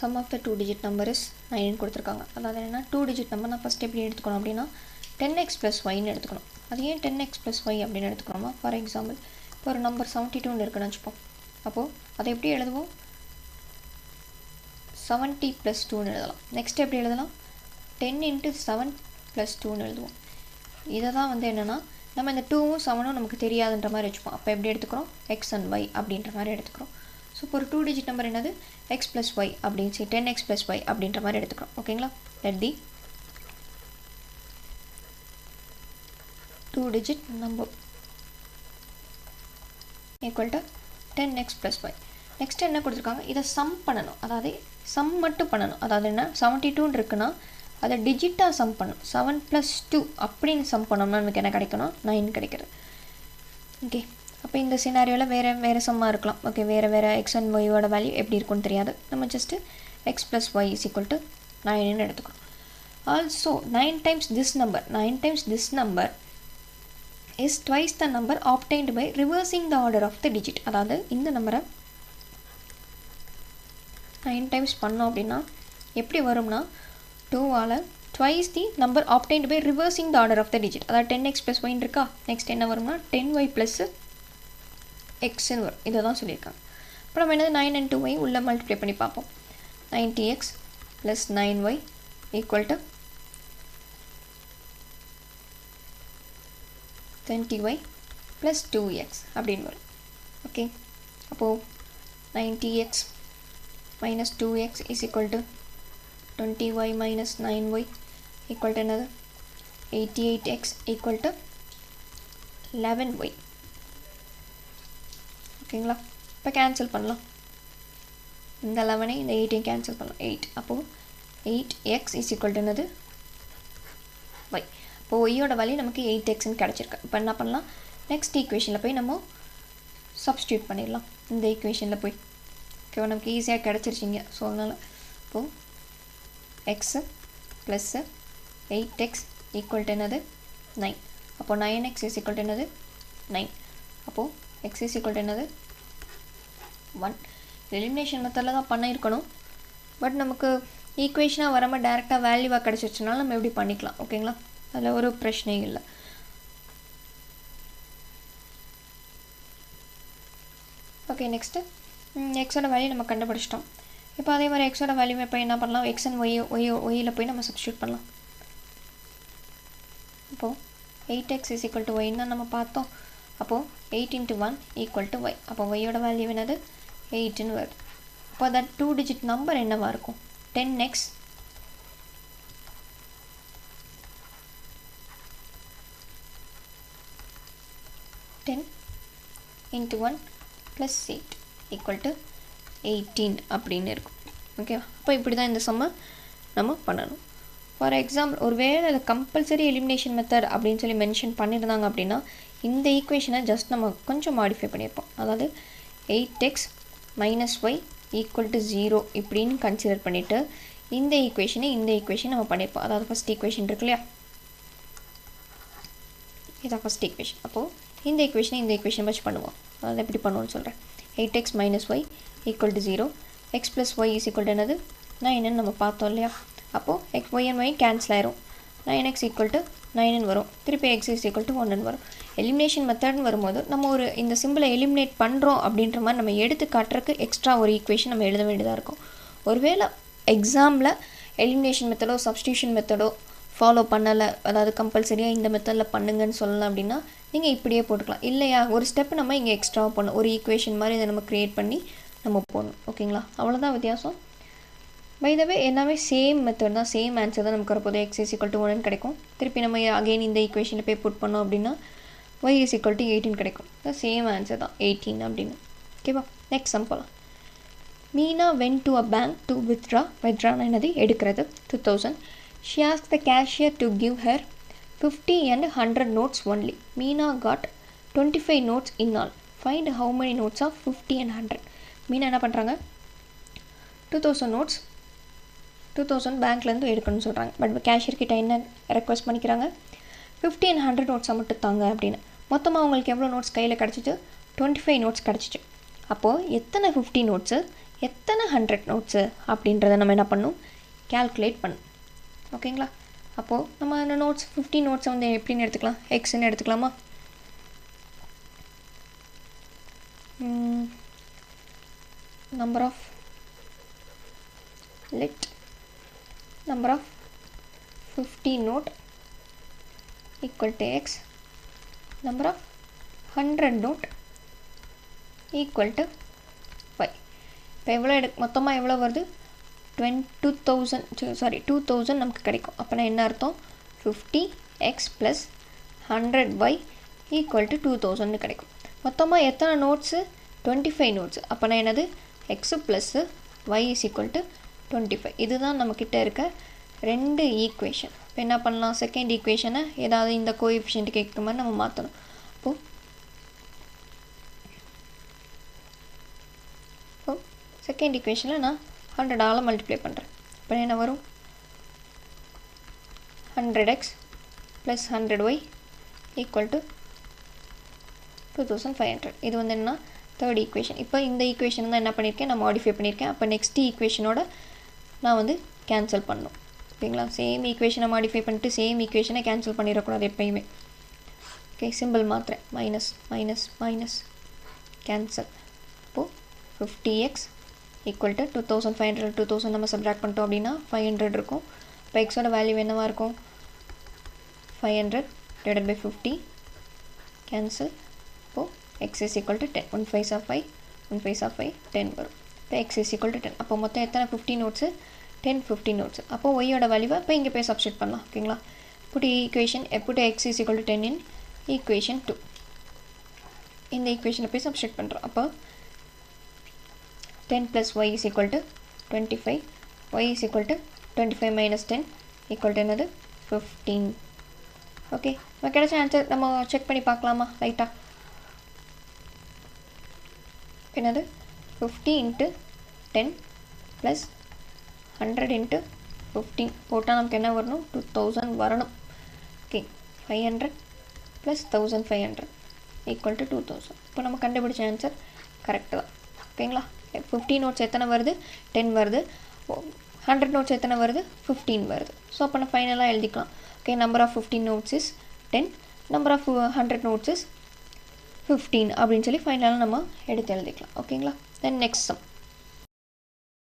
sum of the 2-digit number is 9 கொடுத்துருக்காங்க. அதாவது என்னன்னா 2-digit number நான் ஃபஸ்ட் எப்படி எடுத்துக்கணும் அப்படின்னா 10x plus yன்னு எடுத்துக்கணும். அது ஏன் 10x plus y அப்படின்னு எடுத்துக்கணுமா? ஃபார் எக்ஸாம்பிள் இப்போ ஒரு நம்பர் 72 இருக்குன்னு வச்சுப்போம். அப்போது அதை எப்படி எழுதுவோம்? 70 plus 2ன்னு எழுதலாம். நெக்ஸ்ட் எப்படி எழுதலாம்? 10 into 7 plus 2ன்னு எழுதுவோம். இதை தான் வந்து என்னென்னா நம்ம இந்த 2வும் 7ம் நமக்கு தெரியாதுன்ற மாதிரி வச்சுப்போம். அப்போ எப்படி எடுத்துக்கிறோம்? x and y அப்படின்ற மாதிரி எடுத்துக்கிறோம். ஸோ இப்போ ஒரு 2-digit நம்பர் என்னது? x plus y அப்படின்னு சொல்லி 10x plus y அப்படின்ற மாதிரி எடுத்துக்கிறோம். ஓகேங்களா? let the 2-digit number equal to 10x plus y. Next என்ன கொடுத்துருக்காங்க? இதை சம் பண்ணணும். அதாவது சம் மட்டும் பண்ணணும். அதாவது என்ன 72 இருக்குன்னா அதை டிஜிட்டாக சம் பண்ணணும். 7 plus 2 அப்படின்னு சம் பண்ணோம்னா நமக்கு என்ன கிடைக்கணும்? 9 கிடைக்கிறது. ஓகே, அப்போ இந்த சினாரியோவில் வேறு சம்மாக இருக்கலாம். ஓகே, வேறு எக்ஸ் அண்ட் ஒய்யோட வேல்யூ எப்படி இருக்குன்னு தெரியாது. நம்ம just x plus y is equal to 9ன்னு எடுத்துக்கிறோம். Also 9 times this number is twice the number obtained by reversing the order of the digit. அதாவது இந்த நம்பரை 9 times பண்ணோம் அப்படின்னா எப்படி வரும்னா 2ஆல் twice the number obtained by reversing the order of the digit. அதாவது 10x plus y இருக்கா? Next என்ன வரும்னா 10y plus xன்னு வரும். இதை தான் சொல்லியிருக்காங்க. இப்போ நம்ம என்னது 9 and 2y உள்ளே மல்டிப்ளை பண்ணி பார்ப்போம். 90x plus 9y equal to 20y plus 2x அப்படின்னு வரும். ஓகே, அப்போது 90x minus 2x is equal to 20y minus 9y equal to another 88x equal to 11y. ஓகேங்களா? இப்போ கேன்சல் பண்ணலாம். இந்த 11 இந்த 8 கேன்சல் பண்ணலாம். 8 அப்போது 8x is equal to என்னது? y. அப்போது ஒய்யோட வேல்யூ நமக்கு 8xன்னு கிடச்சிருக்கு. இப்போ என்ன பண்ணலாம்? நெக்ஸ்ட் ஈக்குவேஷனில் போய் நம்ம சப்ஸ்டியூட் பண்ணிடலாம். இந்த ஈக்குவேஷனில் போய் ஓகேவா? நமக்கு ஈஸியாக கிடச்சிருச்சிங்க. ஸோ அதனால் இப்போது x plus 8x equal to என்னது? 9. அப்போது 9x is equal to என்னது? 9. அப்போது x is equal to என்னது? 1. எலிமினேஷன் மெத்தடில் தான் பண்ணியிருக்கணும். பட் நமக்கு ஈக்குவேஷனாக வராமல் டேரெக்டாக வேல்யூவாக கிடச்சிருச்சுனால நம்ம எப்படி பண்ணிக்கலாம். ஓகேங்களா? அதில் ஒரு பிரச்சனையும் இல்லை. ஓகே, நெக்ஸ்ட்டு எக்ஸோட வேல்யூ நம்ம கண்டுபிடிச்சிட்டோம். இப்போ அதே மாதிரி எக்ஸோட வேல்யூ இப்போ என்ன பண்ணலாம்? எக்ஸ் அண்ட் ஒய்யில் போய் நம்ம சப்ஸ்டியூட் பண்ணலாம். இப்போது 8x is equal to y தான் நம்ம பார்த்தோம். அப்போது 8 into 1 equal to y. அப்போ ஒய்யோட வேல்யூ என்னது? 8ன்னு வருது. அப்போ that 2-digit நம்பர் என்னவா இருக்கும்? 10x into 1 plus 8 equal to 18 அப்படின்னு இருக்கும். ஓகேவா? அப்போ இப்படி தான் இந்த சம்மை நம்ம பண்ணணும். ஃபார் எக்ஸாம்பிள் ஒரு வேளை அதை கம்பல்சரி எலிமினேஷன் மெத்தட் அப்படின்னு சொல்லி மென்ஷன் பண்ணியிருந்தாங்க அப்படின்னா இந்த ஈக்குவேஷனை ஜஸ்ட் நம்ம கொஞ்சம் மாடிஃபை பண்ணியிருப்போம். அதாவது 8x minus y equal to 0 இப்படின்னு கன்சிடர் பண்ணிவிட்டு இந்த ஈக்குவேஷன் நம்ம பண்ணியிருப்போம். அதாவது ஃபஸ்ட் ஈக்குவேஷன் இருக்கு இல்லையா? இதான் ஃபஸ்ட் ஈக்குவேஷன். அப்போது இந்த ஈக்குவேஷன் வச்சு பண்ணுவோம். அதாவது எப்படி பண்ணுவோம்னு சொல்கிறேன். 8x minus y equal to 0, x plus y is equal to என்னது? 9ன்னு நம்ம பார்த்தோம் இல்லையா? அப்போது y and y கேன்சல் ஆயிரும். 9x equal to 9ன்னு வரும். திருப்பி x is equal to 1ன்னு வரும். எலிமினேஷன் மெத்தட்னு வரும்போது நம்ம ஒரு இந்த சிம்பிளை எலிமினேட் பண்ணுறோம் அப்படின்ற மாதிரி நம்ம எடுத்து காட்டுறதுக்கு எக்ஸ்ட்ரா ஒரு ஈக்குவேஷன் நம்ம எழுத வேண்டியதாக இருக்கும். ஒருவேளை எக்ஸாமில் எலிமினேஷன் மெத்தடோ சப்ஸ்டியூஷன் மெத்தடோ ஃபாலோ பண்ணலை, அதாவது கம்பல்சரியாக இந்த மெத்தடில் பண்ணுங்கன்னு சொல்லலாம் அப்படின்னா நீங்கள் இப்படியே போட்டுக்கலாம். இல்லையா, ஒரு ஸ்டெப் நம்ம இங்கே எக்ஸ்ட்ரா பண்ணணும். ஒரு ஈக்குவேஷன் மாதிரி இதை நம்ம க்ரியேட் பண்ணி நம்ம போடணும். ஓகேங்களா? அவ்வளோதான் வித்தியாசம். பை த வே எல்லாமே சேம் மெத்தட் தான், சேம் ஆன்சர் தான் நமக்கு வரப்போது. x is equal to 1 கிடைக்கும். திருப்பி நம்ம அகெயின் இந்த ஈக்குவேஷனில் போய் புட் பண்ணோம் அப்படின்னா y is equal to 18 கிடைக்கும். சேம் ஆன்சர் தான் 18 அப்படின்னு. ஓகேவா? நெக்ஸ்ட் சம் போகலாம். Meena went to a bank to withdraw என்னது? எடுக்கிறது 2000. She asked the cashier to give her 50 and 100 notes only. Meena got 25 notes in all. Find how many notes of 50 and 100. Meena என்ன பண்ணுறாங்க? 2000 notes 2000 பேங்க்லேருந்து எடுக்கணும்னு சொல்கிறாங்க. பட் கேஷியர்கிட்ட என்ன request பண்ணிக்கிறாங்க? 50 and 100 நோட்ஸை மட்டும் தாங்க அப்படின்னு. மொத்தமாக அவங்களுக்கு எவ்வளோ நோட்ஸ் கையில் கிடச்சிச்சு? 25 நோட்ஸ் கிடச்சிச்சு. அப்போது எத்தனை 50 நோட்ஸு எத்தனை 100 நோட்ஸு அப்படின்றத நம்ம என்ன பண்ணணும், கால்குலேட் பண்ணணும். ஓகேங்களா? அப்போது நம்ம அந்த நோட்ஸ் 50 நோட்ஸை வந்து எப்படின்னு எடுத்துக்கலாம், எக்ஸ்ன்னு எடுத்துக்கலாமா? Number of let number of 50 note equal to x, number of 100 note equal to y. இப்போ எவ்வளோ மொத்தமாக எவ்வளோ வருது, 2000 நமக்கு கிடைக்கும். அப்போனா என்ன அர்த்தம், 50x + 100y equal to 2000 கிடைக்கும். மொத்தமாக எத்தனை நோட்ஸு, 25 நோட்ஸு. அப்போனா என்னது, x + y is equal to 25. இதுதான் நம்மக்கிட்ட இருக்க 2 ஈக்குவேஷன். இப்போ என்ன பண்ணலாம், செகண்ட் ஈக்குவேஷனை ஏதாவது இந்த கோஎஃபிஷியன்ட் கேட்குற மாதிரி நம்ம மாற்றணும். இப்போ செகண்ட் ஈக்குவேஷனில் நான் 100ஆல் மல்டிப்ளை பண்ணுறேன். இப்போ என்ன வரும், 100x + 100y equal to 2500. இது வந்து என்ன, தேர்ட் ஈக்குவேஷன். இப்போ இந்த ஈக்குவேஷன் தான் என்ன பண்ணியிருக்கேன், நான் மாடிஃபை பண்ணியிருக்கேன். அப்போ நெக்ஸ்ட் ஈக்குவேஷனோட நான் வந்து கேன்சல் பண்ணணும். ஓகேங்களா? சேம் ஈக்குவேஷனை மாடிஃபை பண்ணிட்டு சேம் ஈக்குவேஷனை கேன்சல் பண்ணிடக்கூடாது எப்பயுமே. ஓகே, சிம்பிள் மாத்திரேன், மைனஸ் மைனஸ் மைனஸ் கேன்சல். இப்போது 50x equal to 2500, 2000 நம்ம சப்ட்ராக்ட் பண்ணிட்டோம் அப்படின்னா 500 இருக்கும். இப்போ எக்ஸோட வேல்யூ என்னவாக இருக்கும், 500 / 50 கேன்சல். இப்போது x is equal to 10. 1 5 are 5, 1 5 are 5, 10 வரும். இப்போ x is equal to 10. அப்போ மொத்தம் எத்தனை 50 நோட்ஸு, 10 50 நோட்ஸு. அப்போ ஒய்யோட வேல்யூவை இப்போ இங்கே போய் சப்ஸ்டிட் பண்ணலாம். ஓகேங்களா? Put x is equal to 10 in equation 2. இந்த ஈக்குவேஷனை போய் சப்ஸ்டிட் பண்ணுறோம். அப்போ 10 + y is equal to 25, y is equal to 25 - 10 equal to என்னது, 15. ஓகே, நம்ம கிடைச்ச ஆன்சர் நம்ம செக் பண்ணி பார்க்கலாமா ரைட்டாக. என்னது, 50 × 10 + 100 × 15 போட்டால் நமக்கு என்ன வரணும், 2000 வரணும். Okay, 500 + 1500 equal to 2000. இப்போ நம்ம கண்டுபிடிச்ச ஆன்சர் கரெக்டு தான். ஓகேங்களா? 50 நோட்ஸ் எத்தனை வருது, 10 வருது. 100 நோட்ஸ் எத்தனை வருது, 15 வருது. ஸோ அப்போ நம்ம ஃபைனலாக எழுதிக்கலாம். Okay, number of 15 notes is 10, number of 100 notes is 15 அப்படின்னு சொல்லி ஃபைனலாக நம்ம எடுத்து எழுதிக்கலாம். ஓகேங்களா? Then next some.